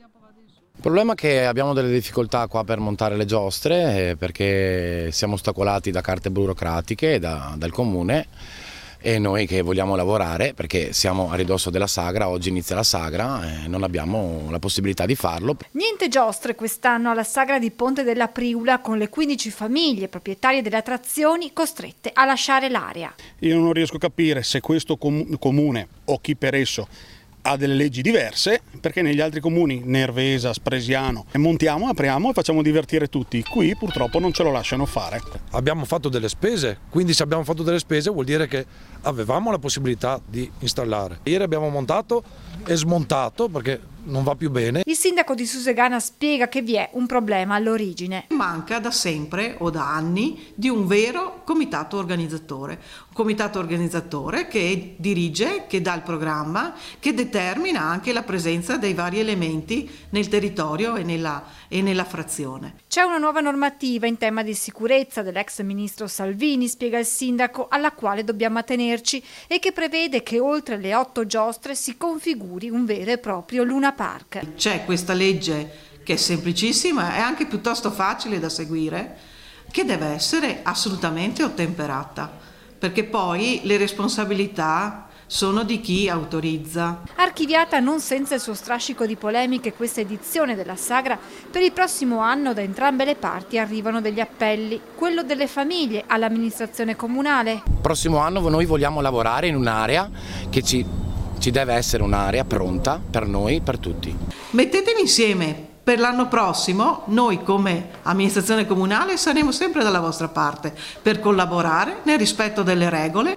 Il problema è che abbiamo delle difficoltà qua per montare le giostre perché siamo ostacolati da carte burocratiche dal comune e noi che vogliamo lavorare perché siamo a ridosso della sagra, oggi inizia la sagra e non abbiamo la possibilità di farlo. Niente giostre quest'anno alla sagra di Ponte della Priula con le 15 famiglie proprietarie delle attrazioni costrette a lasciare l'area. Io non riesco a capire se questo comune o chi per esso ha delle leggi diverse, perché negli altri comuni, Nervesa, Spresiano, montiamo, apriamo e facciamo divertire tutti. Qui purtroppo non ce lo lasciano fare. Abbiamo fatto delle spese, quindi se abbiamo fatto delle spese vuol dire che avevamo la possibilità di installare. Ieri abbiamo montato e smontato perché non va più bene. Il sindaco di Susegana spiega che vi è un problema all'origine. Manca da sempre o da anni di un vero comitato organizzatore. Un comitato organizzatore che dirige, che dà il programma, che determina anche la presenza dei vari elementi nel territorio e nella frazione. C'è una nuova normativa in tema di sicurezza dell'ex ministro Salvini, spiega il sindaco, alla quale dobbiamo attenerci e che prevede che oltre le 8 giostre si configuri un vero e proprio Luna Park. C'è questa legge che è semplicissima e anche piuttosto facile da seguire, che deve essere assolutamente ottemperata, perché poi le responsabilità sono di chi autorizza. Archiviata non senza il suo strascico di polemiche questa edizione della sagra, per il prossimo anno da entrambe le parti arrivano degli appelli, quello delle famiglie all'amministrazione comunale. Prossimo anno noi vogliamo lavorare in un'area che ci deve essere un'area pronta per noi, per tutti. Mettetevi insieme. Per l'anno prossimo noi come amministrazione comunale saremo sempre dalla vostra parte per collaborare nel rispetto delle regole.